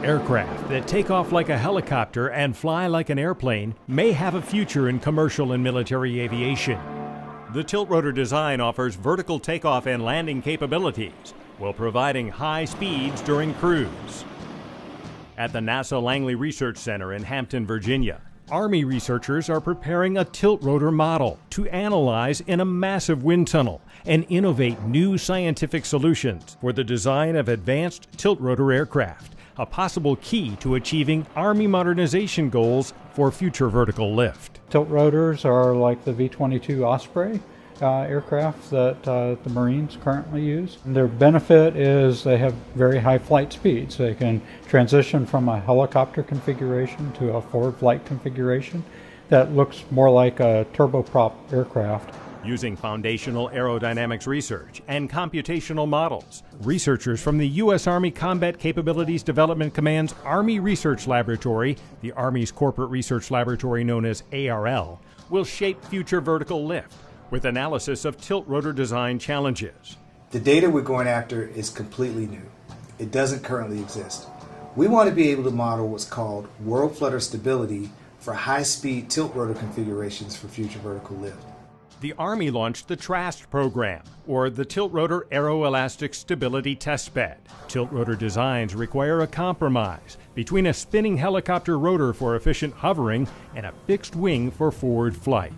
Aircraft that take off like a helicopter and fly like an airplane may have a future in commercial and military aviation. The tiltrotor design offers vertical takeoff and landing capabilities while providing high speeds during cruise. At the NASA Langley Research Center in Hampton, Virginia, Army researchers are preparing a tiltrotor model to analyze in a massive wind tunnel and innovate new scientific solutions for the design of advanced tiltrotor aircraft, a possible key to achieving Army modernization goals for future vertical lift. Tilt rotors are like the V-22 Osprey aircraft that the Marines currently use. And their benefit is they have very high flight speeds. They can transition from a helicopter configuration to a forward flight configuration that looks more like a turboprop aircraft. Using foundational aerodynamics research and computational models, researchers from the U.S. Army Combat Capabilities Development Command's Army Research Laboratory, the Army's corporate research laboratory known as ARL, will shape future vertical lift with analysis of tiltrotor design challenges. The data we're going after is completely new. It doesn't currently exist. We want to be able to model what's called world flutter stability for high-speed tiltrotor configurations for future vertical lift. The Army launched the TRAST program, or the Tiltrotor Aeroelastic Stability Testbed. Tiltrotor designs require a compromise between a spinning helicopter rotor for efficient hovering and a fixed wing for forward flight.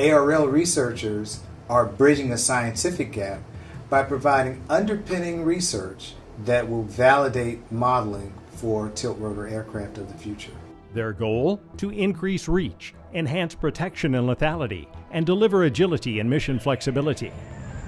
ARL researchers are bridging a scientific gap by providing underpinning research that will validate modeling for tiltrotor aircraft of the future. Their goal? To increase reach, enhance protection and lethality, and deliver agility and mission flexibility.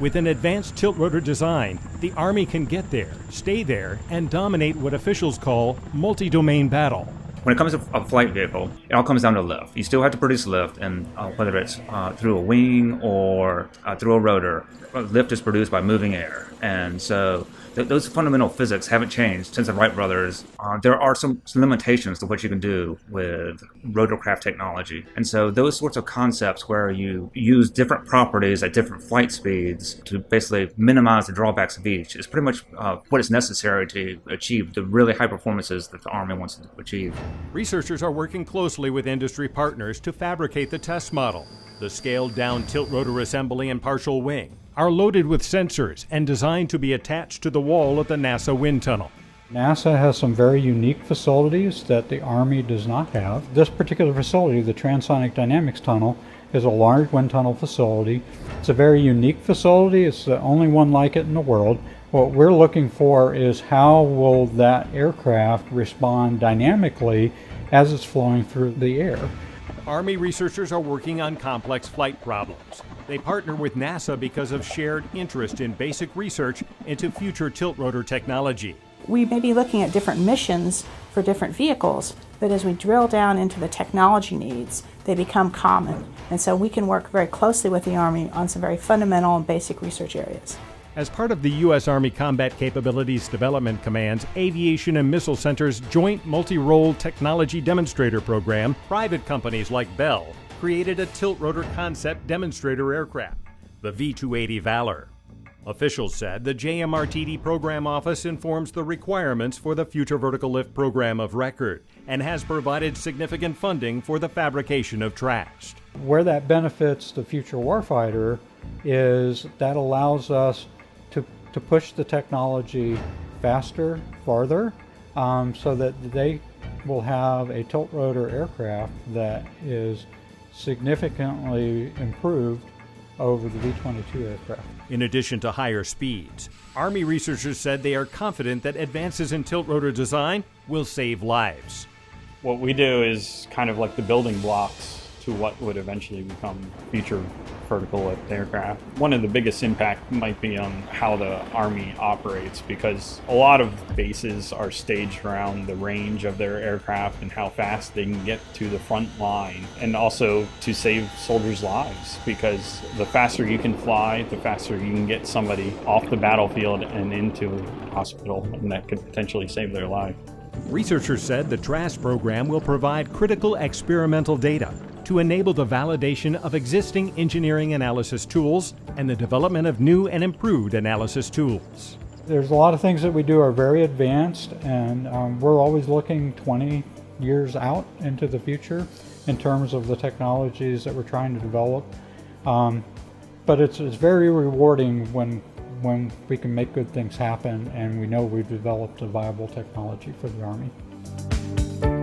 With an advanced tiltrotor design, the Army can get there, stay there, and dominate what officials call multi-domain battle. When it comes to a flight vehicle, it all comes down to lift. You still have to produce lift, and whether it's through a wing or through a rotor, lift is produced by moving air. And so those fundamental physics haven't changed since the Wright brothers. There are some limitations to what you can do with rotorcraft technology. And so those sorts of concepts where you use different properties at different flight speeds to basically minimize the drawbacks of each is pretty much what is necessary to achieve the really high performances that the Army wants to achieve. Researchers are working closely with industry partners to fabricate the test model. The scaled-down tiltrotor assembly and partial wing are loaded with sensors and designed to be attached to the wall of the NASA wind tunnel. NASA has some very unique facilities that the Army does not have. This particular facility, the Transonic Dynamics Tunnel, is a large wind tunnel facility. It's a very unique facility. It's the only one like it in the world. What we're looking for is how will that aircraft respond dynamically as it's flowing through the air. Army researchers are working on complex flight problems. They partner with NASA because of shared interest in basic research into future tiltrotor technology. We may be looking at different missions for different vehicles, but as we drill down into the technology needs, they become common. And so we can work very closely with the Army on some very fundamental and basic research areas. As part of the U.S. Army Combat Capabilities Development Command's Aviation and Missile Center's Joint Multi-Role Technology Demonstrator Program, private companies like Bell created a tiltrotor concept demonstrator aircraft, the V-280 Valor. Officials said the JMRTD program office informs the requirements for the Future Vertical Lift program of record and has provided significant funding for the fabrication of TRAST. Where that benefits the future warfighter is that allows us to push the technology faster, farther, so that they will have a tiltrotor aircraft that is significantly improved over the V-22 aircraft. In addition to higher speeds, Army researchers said they are confident that advances in tiltrotor design will save lives. What we do is kind of like the building blocks to what would eventually become future vertical lift aircraft. One of the biggest impact might be on how the Army operates, because a lot of bases are staged around the range of their aircraft and how fast they can get to the front line, and also to save soldiers' lives, because the faster you can fly, the faster you can get somebody off the battlefield and into a hospital, and that could potentially save their life. Researchers said the TRAST program will provide critical experimental data to enable the validation of existing engineering analysis tools and the development of new and improved analysis tools. There's a lot of things that we do are very advanced, and we're always looking 20 years out into the future in terms of the technologies that we're trying to develop. But it's very rewarding when we can make good things happen and we know we've developed a viable technology for the Army.